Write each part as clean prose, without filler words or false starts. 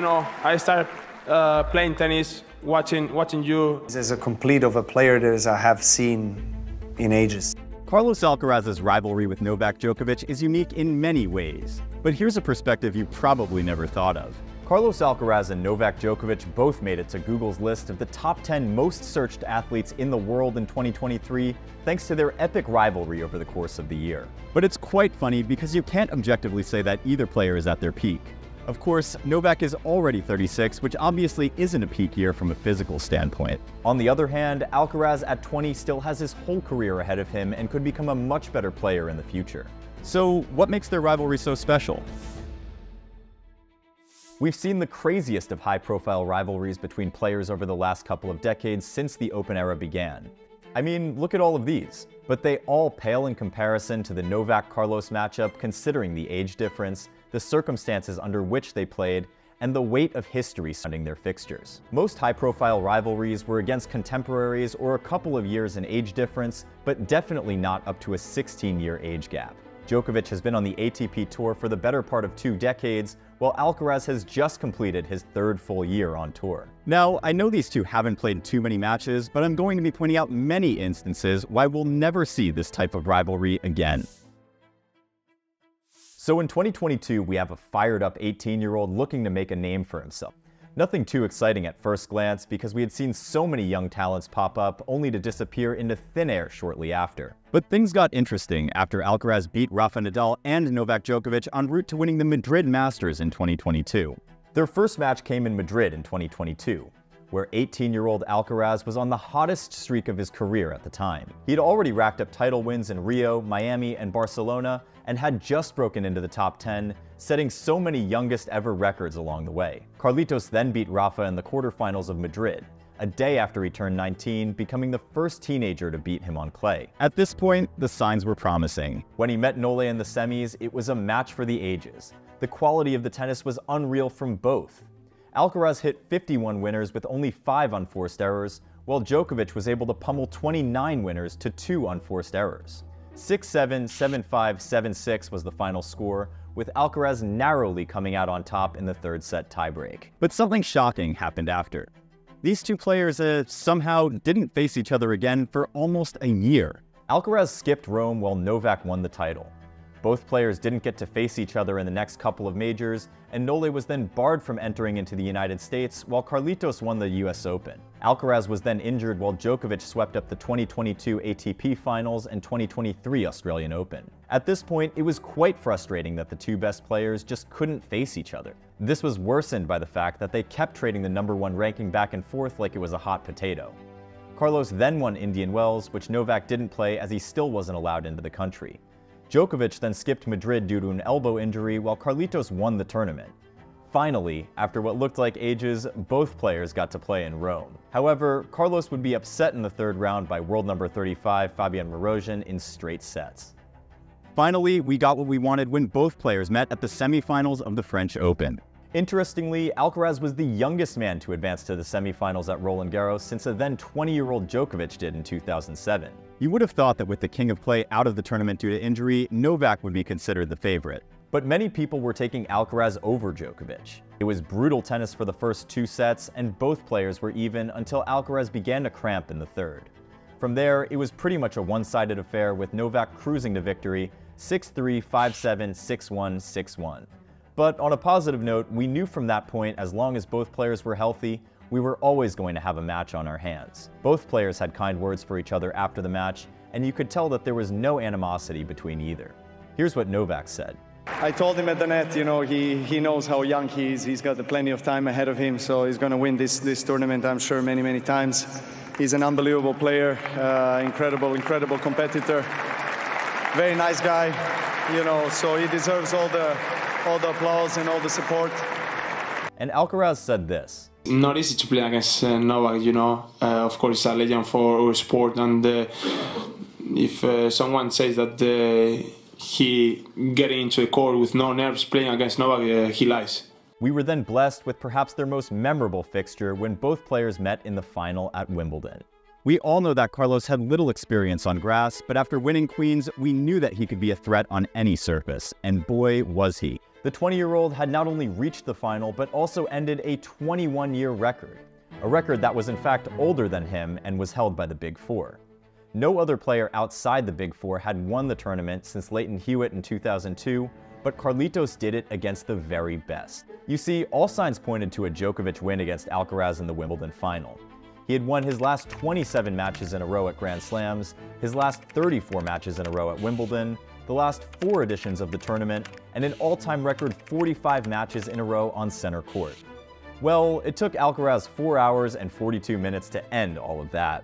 I started playing tennis, watching you. He's a complete of a player that I have seen in ages. Carlos Alcaraz's rivalry with Novak Djokovic is unique in many ways, but here's a perspective you probably never thought of. Carlos Alcaraz and Novak Djokovic both made it to Google's list of the top 10 most searched athletes in the world in 2023, thanks to their epic rivalry over the course of the year. But it's quite funny because you can't objectively say that either player is at their peak. Of course, Novak is already 36, which obviously isn't a peak year from a physical standpoint. On the other hand, Alcaraz at 20 still has his whole career ahead of him and could become a much better player in the future. So what makes their rivalry so special? We've seen the craziest of high-profile rivalries between players over the last couple of decades since the Open era began. I mean, look at all of these. But they all pale in comparison to the Novak-Carlos matchup, considering the age difference, the circumstances under which they played, and the weight of history surrounding their fixtures. Most high-profile rivalries were against contemporaries or a couple of years in age difference, but definitely not up to a 16-year age gap. Djokovic has been on the ATP Tour for the better part of 2 decades, while Alcaraz has just completed his 3rd full year on tour. Now, I know these two haven't played too many matches, but I'm going to be pointing out many instances why we'll never see this type of rivalry again. So in 2022, we have a fired-up 18-year-old looking to make a name for himself. Nothing too exciting at first glance because we had seen so many young talents pop up only to disappear into thin air shortly after. But things got interesting after Alcaraz beat Rafa Nadal and Novak Djokovic en route to winning the Madrid Masters in 2022. Their first match came in Madrid in 2022, where 18-year-old Alcaraz was on the hottest streak of his career at the time. He'd already racked up title wins in Rio, Miami, and Barcelona, and had just broken into the top 10, setting so many youngest ever records along the way. Carlitos then beat Rafa in the quarterfinals of Madrid, a day after he turned 19, becoming the first teenager to beat him on clay. At this point, the signs were promising. When he met Nole in the semis, it was a match for the ages. The quality of the tennis was unreal from both. Alcaraz hit 51 winners with only 5 unforced errors, while Djokovic was able to pummel 29 winners to 2 unforced errors. 6-7, 7-5, 7-6 was the final score, with Alcaraz narrowly coming out on top in the 3rd set tiebreak. But something shocking happened after. These two players somehow didn't face each other again for almost a year. Alcaraz skipped Rome while Novak won the title. Both players didn't get to face each other in the next couple of majors, and Nole was then barred from entering into the United States while Carlitos won the US Open. Alcaraz was then injured while Djokovic swept up the 2022 ATP Finals and 2023 Australian Open. At this point, it was quite frustrating that the two best players just couldn't face each other. This was worsened by the fact that they kept trading the #1 ranking back and forth like it was a hot potato. Carlos then won Indian Wells, which Novak didn't play as he still wasn't allowed into the country. Djokovic then skipped Madrid due to an elbow injury while Carlitos won the tournament. Finally, after what looked like ages, both players got to play in Rome. However, Carlos would be upset in the 3rd round by world number 35 Fabian Marozsan in straight sets. Finally, we got what we wanted when both players met at the semifinals of the French Open. Interestingly, Alcaraz was the youngest man to advance to the semifinals at Roland Garros since a then 20-year-old Djokovic did in 2007. You would have thought that with the king of clay out of the tournament due to injury, Novak would be considered the favorite. But many people were taking Alcaraz over Djokovic. It was brutal tennis for the first 2 sets, and both players were even until Alcaraz began to cramp in the 3rd. From there, it was pretty much a one-sided affair with Novak cruising to victory 6-3, 5-7, 6-1, 6-1. But on a positive note, we knew from that point, as long as both players were healthy, we were always going to have a match on our hands. Both players had kind words for each other after the match, and you could tell that there was no animosity between either. Here's what Novak said. I told him at the net, he knows how young he is. He's got plenty of time ahead of him, so he's going to win this tournament, I'm sure, many, many times. He's an unbelievable player, incredible competitor. Very nice guy, so he deserves all the applause and all the support. And Alcaraz said this. Not easy to play against Novak, of course, he's a legend for our sport, and if someone says that he getting into the court with no nerves playing against Novak, he lies. We were then blessed with perhaps their most memorable fixture when both players met in the final at Wimbledon. We all know that Carlos had little experience on grass, but after winning Queens, we knew that he could be a threat on any surface, and boy, was he. The 20-year-old had not only reached the final, but also ended a 21-year record, a record that was in fact older than him and was held by the Big Four. No other player outside the Big Four had won the tournament since Lleyton Hewitt in 2002, but Carlitos did it against the very best. You see, all signs pointed to a Djokovic win against Alcaraz in the Wimbledon final. He had won his last 27 matches in a row at Grand Slams, his last 34 matches in a row at Wimbledon, the last 4 editions of the tournament, and an all-time record 45 matches in a row on center court. Well, it took Alcaraz 4 hours and 42 minutes to end all of that.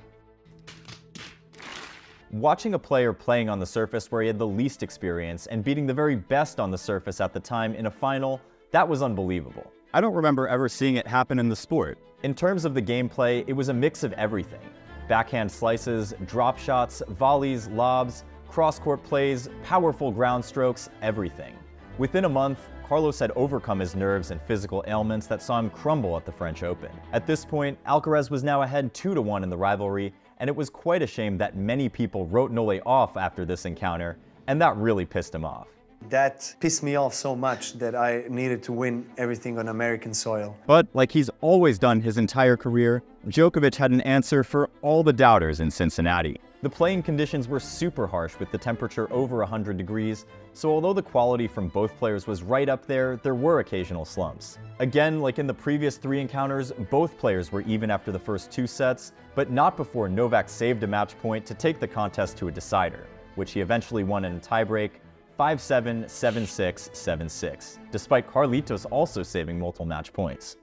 Watching a player playing on the surface where he had the least experience and beating the very best on the surface at the time in a final, that was unbelievable. I don't remember ever seeing it happen in the sport. In terms of the gameplay, it was a mix of everything. Backhand slices, drop shots, volleys, lobs, cross-court plays, powerful ground strokes, everything. Within a month, Carlos had overcome his nerves and physical ailments that saw him crumble at the French Open. At this point, Alcaraz was now ahead 2-1 in the rivalry, and it was quite a shame that many people wrote Nole off after this encounter, and that really pissed him off. That pissed me off so much that I needed to win everything on American soil. But like he's always done his entire career, Djokovic had an answer for all the doubters in Cincinnati. The playing conditions were super harsh with the temperature over 100 degrees, so although the quality from both players was right up there, there were occasional slumps. Again, like in the previous 3 encounters, both players were even after the first 2 sets, but not before Novak saved a match point to take the contest to a decider, which he eventually won in a tiebreak, 5-7, 7-6, 7-6, despite Carlitos also saving multiple match points.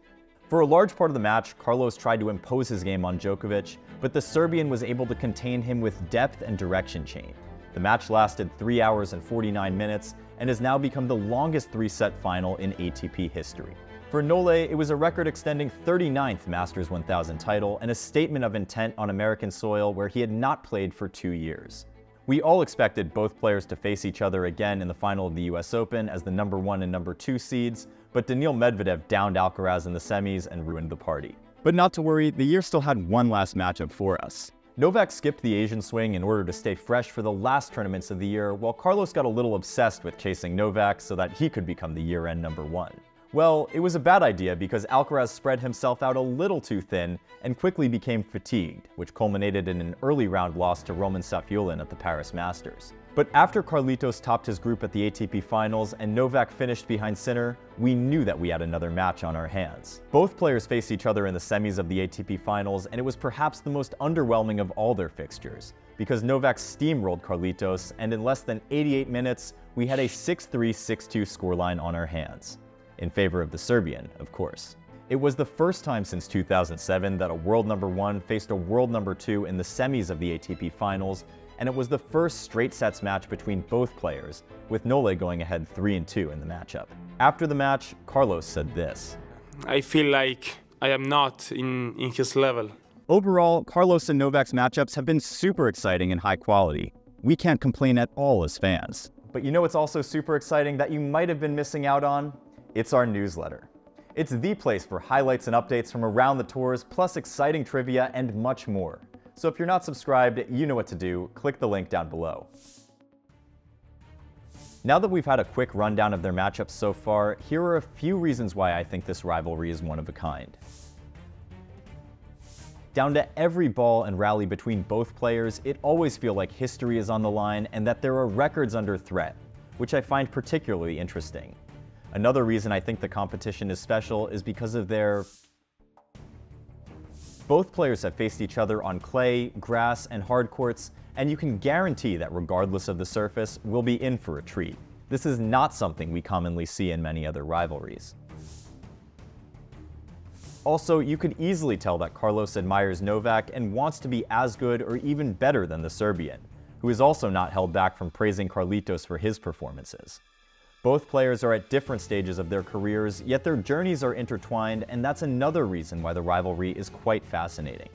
For a large part of the match, Carlos tried to impose his game on Djokovic, but the Serbian was able to contain him with depth and direction change. The match lasted 3 hours and 49 minutes and has now become the longest 3-set final in ATP history. For Nole, it was a record-extending 39th Masters 1000 title and a statement of intent on American soil where he had not played for 2 years. We all expected both players to face each other again in the final of the US Open as the number 1 and number 2 seeds, but Daniil Medvedev downed Alcaraz in the semis and ruined the party. But not to worry, the year still had one last matchup for us. Novak skipped the Asian swing in order to stay fresh for the last tournaments of the year, while Carlos got a little obsessed with chasing Novak so that he could become the year-end number 1. Well, it was a bad idea because Alcaraz spread himself out a little too thin and quickly became fatigued, which culminated in an early round loss to Roman Safiullin at the Paris Masters. But after Carlitos topped his group at the ATP Finals and Novak finished behind Sinner, we knew that we had another match on our hands. Both players faced each other in the semis of the ATP Finals, and it was perhaps the most underwhelming of all their fixtures, because Novak steamrolled Carlitos, and in less than 88 minutes, we had a 6-3, 6-2 scoreline on our hands. In favor of the Serbian, of course. It was the first time since 2007 that a world number 1 faced a world number 2 in the semis of the ATP Finals, and it was the first straight sets match between both players, with Nole going ahead 3-2 in the matchup. After the match, Carlos said this: I feel like I am not in his level. Overall, Carlos and Novak's matchups have been super exciting and high quality. We can't complain at all as fans. But you know what's also super exciting that you might have been missing out on? It's our newsletter. It's the place for highlights and updates from around the tours, plus exciting trivia and much more. So if you're not subscribed, you know what to do. Click the link down below. Now that we've had a quick rundown of their matchups so far, here are a few reasons why I think this rivalry is one of a kind. Down to every ball and rally between both players, it always feels like history is on the line and that there are records under threat, which I find particularly interesting. Another reason I think the competition is special is because of their... Both players have faced each other on clay, grass, and hard courts, and you can guarantee that regardless of the surface, we'll be in for a treat. This is not something we commonly see in many other rivalries. Also, you could easily tell that Carlos admires Novak and wants to be as good or even better than the Serbian, who is also not held back from praising Carlitos for his performances. Both players are at different stages of their careers, yet their journeys are intertwined, and that's another reason why the rivalry is quite fascinating.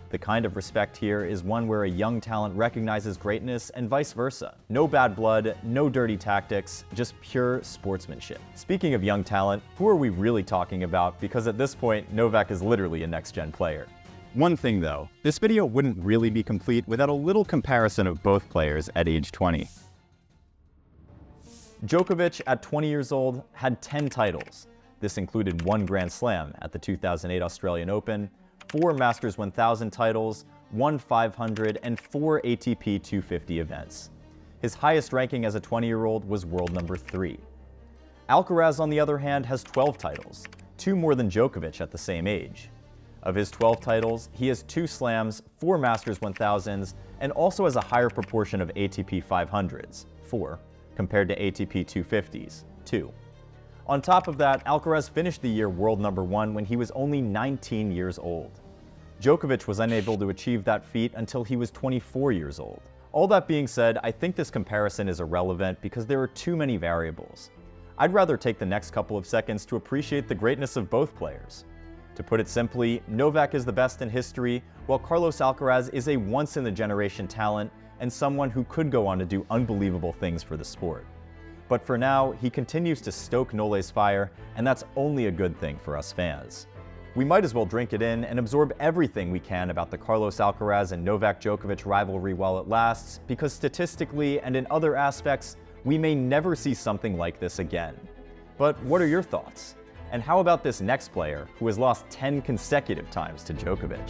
The kind of respect here is one where a young talent recognizes greatness and vice versa. No bad blood, no dirty tactics, just pure sportsmanship. Speaking of young talent, who are we really talking about? Because at this point, Novak is literally a next-gen player. One thing though, this video wouldn't really be complete without a little comparison of both players at age 20. Djokovic, at 20 years old, had 10 titles. This included 1 Grand Slam at the 2008 Australian Open, 4 Masters 1000 titles, 1 500, and 4 ATP 250 events. His highest ranking as a 20-year-old was world number 3. Alcaraz, on the other hand, has 12 titles, 2 more than Djokovic at the same age. Of his 12 titles, he has 2 slams, 4 Masters 1000s, and also has a higher proportion of ATP 500s, 4, compared to ATP 250s, 2. On top of that, Alcaraz finished the year world number 1 when he was only 19 years old. Djokovic was unable to achieve that feat until he was 24 years old. All that being said, I think this comparison is irrelevant because there are too many variables. I'd rather take the next couple of seconds to appreciate the greatness of both players. To put it simply, Novak is the best in history, while Carlos Alcaraz is a once-in-a-generation talent and someone who could go on to do unbelievable things for the sport. But for now, he continues to stoke Nole's fire, and that's only a good thing for us fans. We might as well drink it in and absorb everything we can about the Carlos Alcaraz and Novak Djokovic rivalry while it lasts, because statistically and in other aspects, we may never see something like this again. But what are your thoughts? And how about this next player who has lost 10 consecutive times to Djokovic?